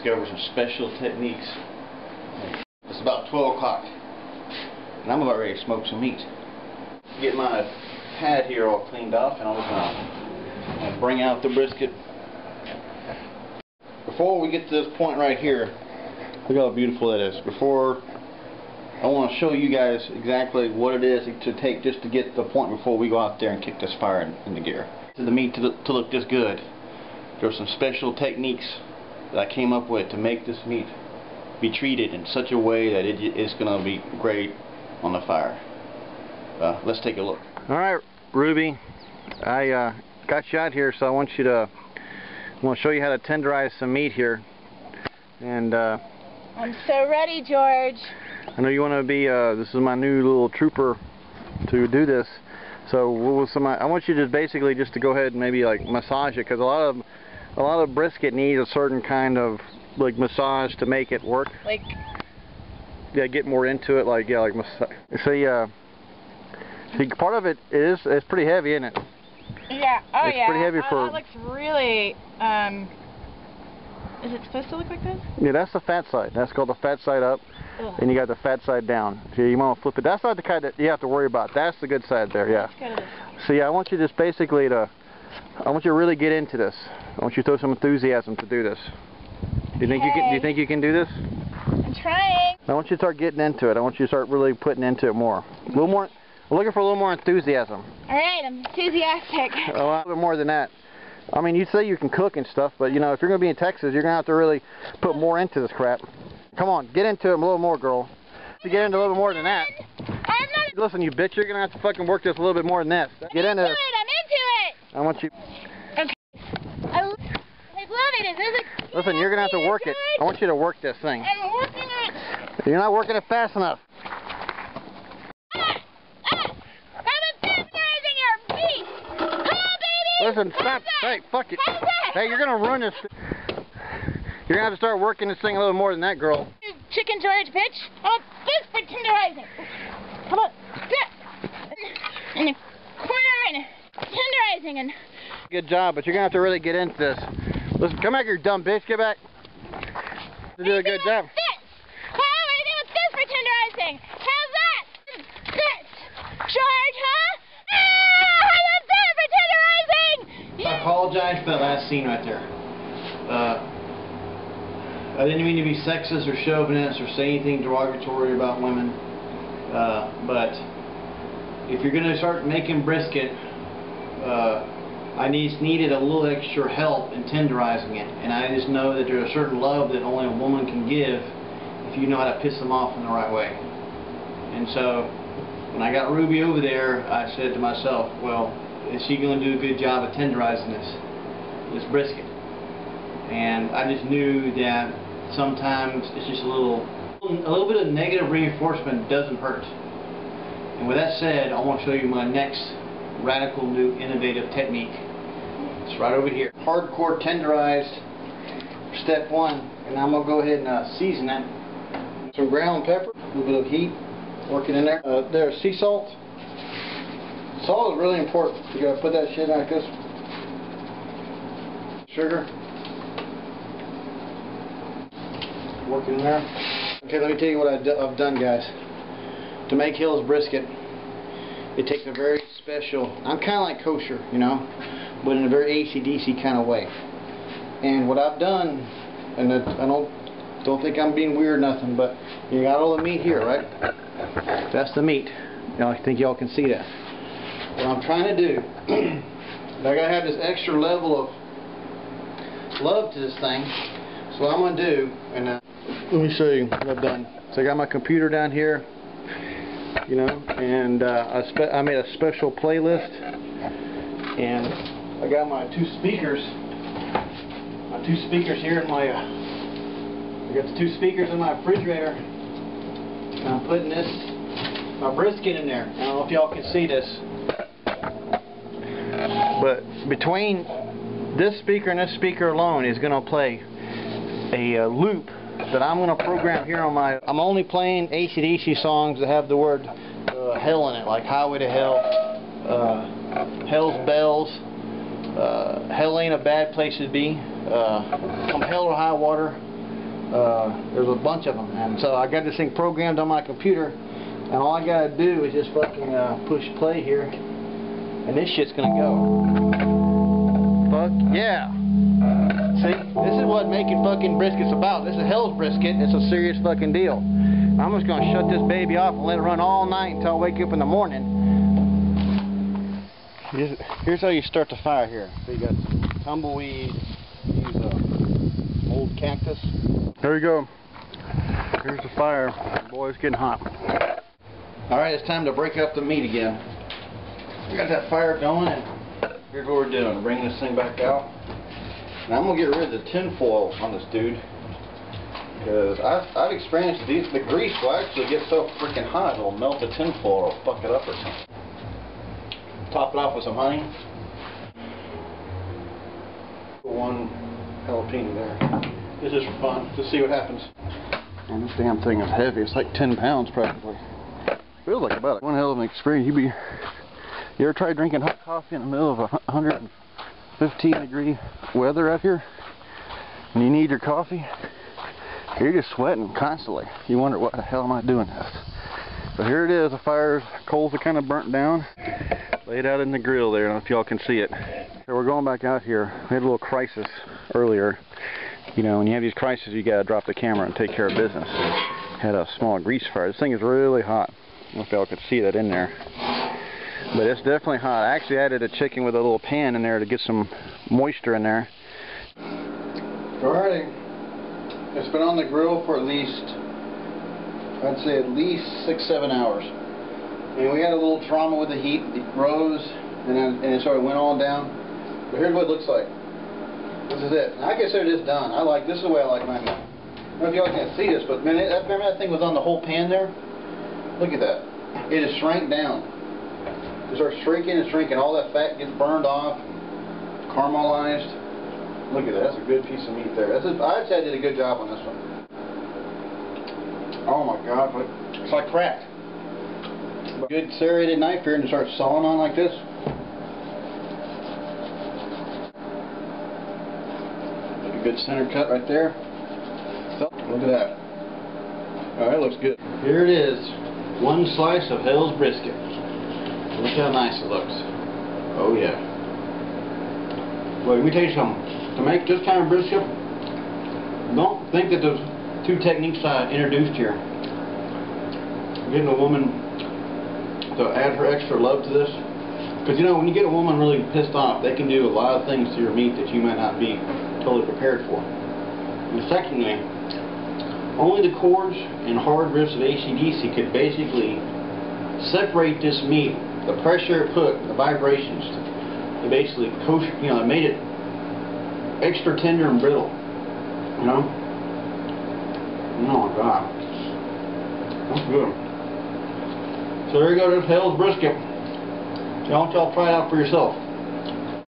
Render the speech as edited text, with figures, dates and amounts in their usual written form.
discover some special techniques. It's about 12 o'clock, and I'm about ready to smoke some meat. Get my pad here all cleaned off, and I'm just going to bring out the brisket. Before we get to this point right here, look how beautiful it is. Before, I want to show you guys exactly what it is to take just to get to the point before we go out there and kick this fire into gear. For the meat to look this good, there's some special techniques that I came up with to make this meat be treated in such a way that it is going to be great on the fire. Let's take a look. Alright, Ruby, I got you out here, so I want to show you how to tenderize some meat here. And I'm so ready, George. I know you want to be, this is my new little trooper to do this. So I want you to basically just to go ahead and maybe like massage it, because a lot of brisket needs a certain kind of like massage to make it work. Like, yeah, get more into it. Like, yeah, like massage. See, part of it is it's pretty heavy, isn't it? Yeah. Oh, it's yeah. Pretty heavy for. That looks really. Is it supposed to look like this? Yeah, that's the fat side. That's called the fat side up. Ugh. And you got the fat side down. So you want to flip it. That's not the kind that you have to worry about. That's the good side there. Yeah. So yeah, I want you just basically to. I want you to really get into this. I want you to throw some enthusiasm to do this. Do you think you can? Do you think you can do this? I'm trying. I want you to start getting into it. I want you to start really putting into it more. A little more. I'm looking for a little more enthusiasm. All right, I'm enthusiastic. A little bit more than that. I mean, you say you can cook and stuff, but you know, if you're going to be in Texas, you're going to have to really put more into this crap. Come on, get into it a little more, girl. To get into a little bit more than that. Listen, you bitch, you're going to have to fucking work this a little bit more than this. Get into it. I'm into it. I want you. Okay. I love it. Listen, you're going to have to work it. I want you to work this thing. I'm working it. You're not working it fast enough. Listen, stop. Hey, fuck it. Hey, you're going to ruin this. You're going to have to start working this thing a little more than that, girl. Chicken George, bitch. I want this for tenderizing. Come on. In the corner and tenderizing. And good job, but you're going to have to really get into this. Listen, come back here, dumb bitch. Get back. You do a good job. How am I doing with this for tenderizing? How's that? This. George, huh? I apologize for that last scene right there. I didn't mean to be sexist or chauvinist or say anything derogatory about women. But if you're going to start making brisket, I needed a little extra help in tenderizing it. And I just know that there's a certain love that only a woman can give if you know how to piss them off in the right way. And so when I got Ruby over there, I said to myself, well, is she going to do a good job of tenderizing this brisket? And I just knew that sometimes it's just a little bit of negative reinforcement doesn't hurt. And with that said, I want to show you my next radical new innovative technique. It's right over here. Hardcore tenderized, step one, and I'm going to go ahead and season it. Some ground pepper, a little bit of heat, working in there. There's sea salt. Salt is really important. You gotta put that shit like this. Sugar. Working there. Okay, let me tell you what I've done, guys. To make Hill's brisket, it takes a very special. I'm kind of like kosher, you know, but in a very AC/DC kind of way. And what I've done, and I don't think I'm being weird or nothing, but you got all the meat here, right? That's the meat. You know, I think y'all can see that. What I'm trying to do, I gotta have this extra level of love to this thing. So what I'm gonna do, and let me show you what I've done. So I got my computer down here, you know, and I made a special playlist, and I got my two speakers here in my. I got the two speakers in my refrigerator, and I'm putting my brisket in there. I don't know if y'all can see this. But between this speaker and this speaker alone is going to play a loop that I'm going to program here on my. I'm only playing AC/DC songs that have the word hell in it, like Highway to Hell, Hell's Bells, Hell Ain't a Bad Place to Be, From Hell or High Water, There's a bunch of them, and so I got this thing programmed on my computer, and all I gotta do is just fucking push play here, and this shit's gonna go. Fuck yeah! See, this is what making fucking brisket's about. This is Hell's Brisket. It's a serious fucking deal. I'm just gonna shut this baby off and let it run all night until I wake up in the morning. Here's how you start the fire here. So you got some tumbleweed, use old cactus. There you go. Here's the fire. Boy, it's getting hot. Alright, it's time to break up the meat again. We got that fire going, and here's what we're doing. Bring this thing back out. Now I'm going to get rid of the tin foil on this dude, because I've experienced the grease will actually get so freaking hot it'll melt the tin foil or fuck it up or something. Top it off with some honey. One jalapeno there. This is for fun. Just see what happens. And this damn thing is heavy. It's like 10 pounds practically. Feels like about it. One hell of an experience. You ever tried drinking hot coffee in the middle of 115-degree weather out here? And you need your coffee? You're just sweating constantly. You wonder, what the hell am I doing this? But here it is. The fire's coals are kind of burnt down. Laid out in the grill there. I don't know if y'all can see it. So we're going back out here. We had a little crisis earlier. You know, when you have these crises, you gotta drop the camera and take care of business. Had a small grease fire. This thing is really hot. I don't know if y'all could see that in there. But it's definitely hot. I actually added a chicken with a little pan in there to get some moisture in there. Alrighty. It's been on the grill for at least, I'd say at least 6-7 hours. And we had a little trauma with the heat. It rose and it sort of went on down. But here's what it looks like. This is it. Now, I consider this done. This is the way I like my meat. I don't know if y'all can't see this, but man, remember that thing was on the whole pan there? Look at that. It has shrank down. It starts shrinking and shrinking. All that fat gets burned off, caramelized. Look at that. That's a good piece of meat there. I'd say I did a good job on this one. Oh my God. It's like crack. Good serrated knife here and to start sawing on like this. A good center cut right there. So, look at that. Alright, looks good. Here it is. One slice of Hell's Brisket. Look how nice it looks. Oh yeah. Well, let me tell you something. To make this kind of brisket, don't think that those two techniques I introduced here, getting a woman to add her extra love to this, because you know, when you get a woman really pissed off, they can do a lot of things to your meat that you might not be totally prepared for. And secondly, only the chords and hard riffs of AC/DC could basically separate this meat. The pressure it put, the vibrations, it basically it made it extra tender and brittle. You know? Oh my God. That's good. So there you go, this Hell's Brisket. Y'all try it out for yourself.